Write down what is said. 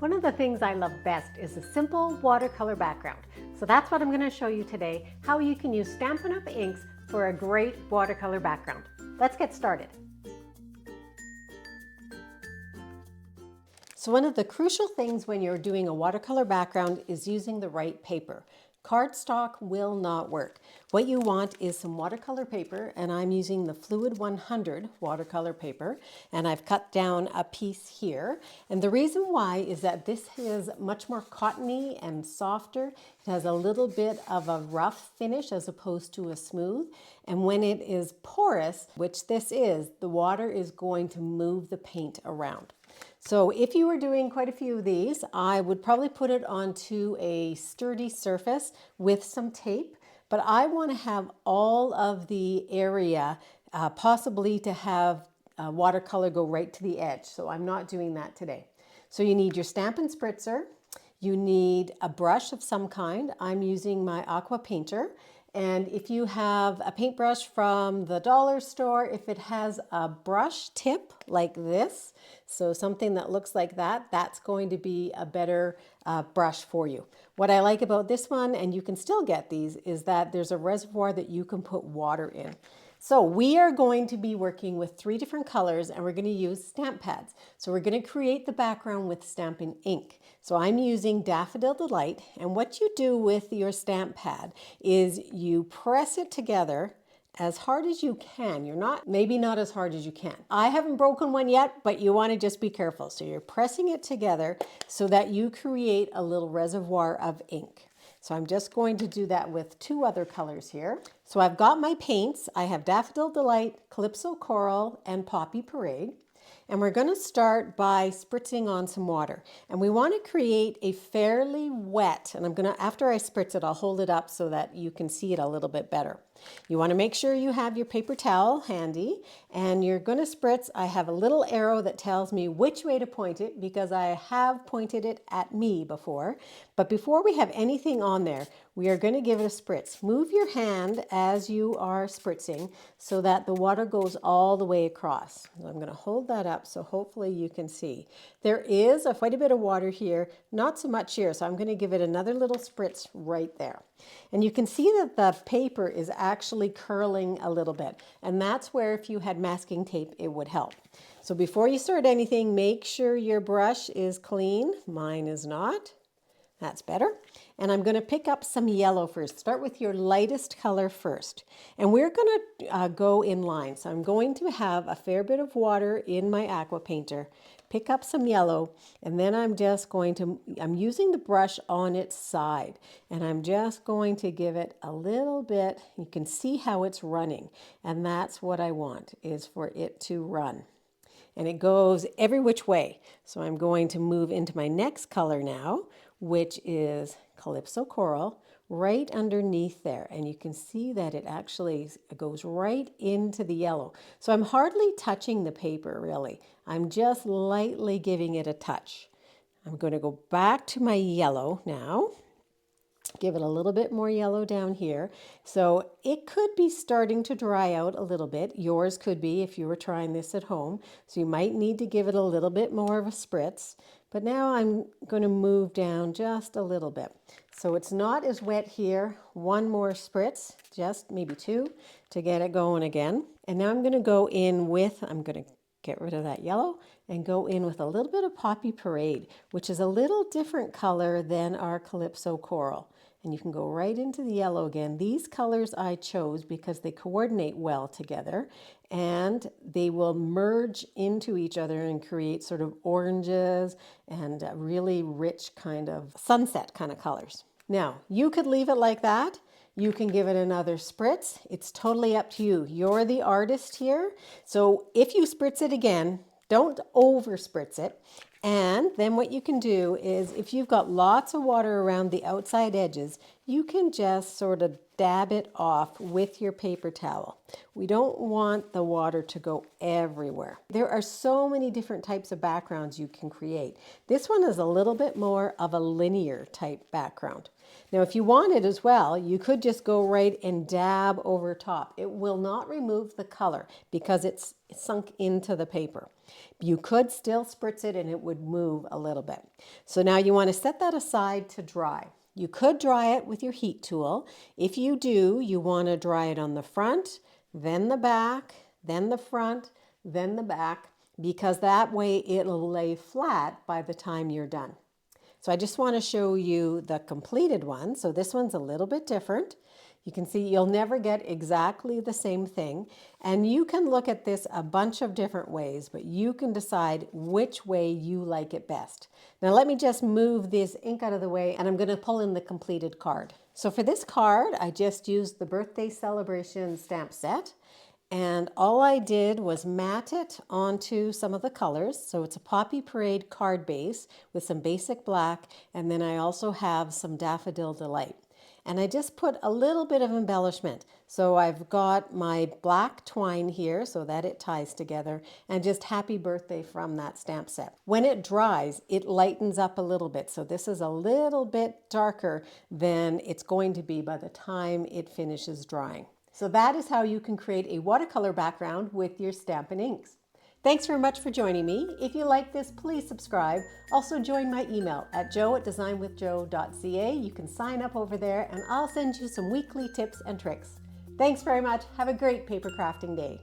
One of the things I love best is a simple watercolor background. So that's what I'm going to show you today, how you can use Stampin' Up! Inks for a great watercolor background. Let's get started. So one of the crucial things when you're doing a watercolor background is using the right paper. Cardstock will not work. What you want is some watercolor paper, and I'm using the Fluid 100 watercolor paper, and I've cut down a piece here. And the reason why is that this is much more cottony and softer. It has a little bit of a rough finish as opposed to a smooth. And when it is porous, which this is, the water is going to move the paint around. So if you were doing quite a few of these, I would probably put it onto a sturdy surface with some tape, but I want to have all of the area, possibly to have watercolor go right to the edge. So I'm not doing that today. So you need your Stampin' Spritzer, you need a brush of some kind. I'm using my Aqua Painter. And if you have a paintbrush from the dollar store, if it has a brush tip like this, so something that looks like that, that's going to be a better brush for you. What I like about this one, and you can still get these, is that there's a reservoir that you can put water in. So we are going to be working with 3 different colors, and we're going to use stamp pads. So we're going to create the background with Stampin' ink. So I'm using Daffodil Delight, and what you do with your stamp pad is you press it together as hard as you can. Maybe not as hard as you can. I haven't broken one yet, but you want to just be careful. So you're pressing it together so that you create a little reservoir of ink. So I'm just going to do that with 2 other colors here. So I've got my paints. I have Daffodil Delight, Calypso Coral, and Poppy Parade. And we're going to start by spritzing on some water. And we want to create a fairly wet, and after I spritz it, I'll hold it up so that you can see it a little bit better. You want to make sure you have your paper towel handy, and you're going to spritz. I have a little arrow that tells me which way to point it because I have pointed it at me before. But before we have anything on there, we are going to give it a spritz. Move your hand as you are spritzing so that the water goes all the way across. I'm going to hold that up so hopefully you can see. There is quite a bit of water here, not so much here, so I'm going to give it another little spritz right there. And you can see that the paper is actually curling a little bit, and that's where if you had masking tape, it would help. So before you start anything, make sure your brush is clean. Mine is not. That's better. And I'm going to pick up some yellow first. Start with your lightest color first. And we're going to go in line. So I'm going to have a fair bit of water in my Aqua Painter, pick up some yellow, and then I'm using the brush on its side. And I'm just going to give it a little bit. You can see how it's running. And that's what I want, is for it to run. And it goes every which way. So I'm going to move into my next color now, which is Calypso Coral, right underneath there. And you can see that it actually goes right into the yellow. So I'm hardly touching the paper, really. I'm just lightly giving it a touch. I'm going to go back to my yellow now. Give it a little bit more yellow down here. So it could be starting to dry out a little bit. Yours could be if you were trying this at home. So you might need to give it a little bit more of a spritz. But now I'm going to move down just a little bit. So it's not as wet here. 1 more spritz, just maybe 2 to get it going again. And now I'm going to go in with, I'm going to get rid of that yellow and go in with a little bit of Poppy Parade, which is a little different color than our Calypso Coral. And you can go right into the yellow again. These colors I chose because they coordinate well together and they will merge into each other and create sort of oranges and really rich kind of sunset kind of colors. Now, you could leave it like that. You can give it another spritz. It's totally up to you. You're the artist here. So if you spritz it again, don't over spritz it. And then what you can do is if you've got lots of water around the outside edges, you can just sort of dab it off with your paper towel. We don't want the water to go everywhere. There are so many different types of backgrounds you can create. This one is a little bit more of a linear type background. Now, if you wanted as well, you could just go right and dab over top. It will not remove the color because it's sunk into the paper. You could still spritz it and it would move a little bit. So now you want to set that aside to dry. You could dry it with your heat tool. If you do, you want to dry it on the front, then the back, then the front, then the back, because that way it'll lay flat by the time you're done. So I just want to show you the completed one. So this one's a little bit different. You can see you'll never get exactly the same thing. And you can look at this a bunch of different ways, but you can decide which way you like it best. Now let me just move this ink out of the way and I'm going to pull in the completed card. So for this card, I just used the birthday celebration stamp set. And all I did was mat it onto some of the colors. So it's a Poppy Parade card base with some basic black. And then I also have some Daffodil Delight. And I just put a little bit of embellishment. So I've got my black twine here so that it ties together, and just happy birthday from that stamp set. When it dries, it lightens up a little bit. So this is a little bit darker than it's going to be by the time it finishes drying. So that is how you can create a watercolor background with your Stampin' inks. Thanks very much for joining me. If you like this, please subscribe. Also join my email at jo@designwithjo.ca. You can sign up over there and I'll send you some weekly tips and tricks. Thanks very much. Have a great paper crafting day.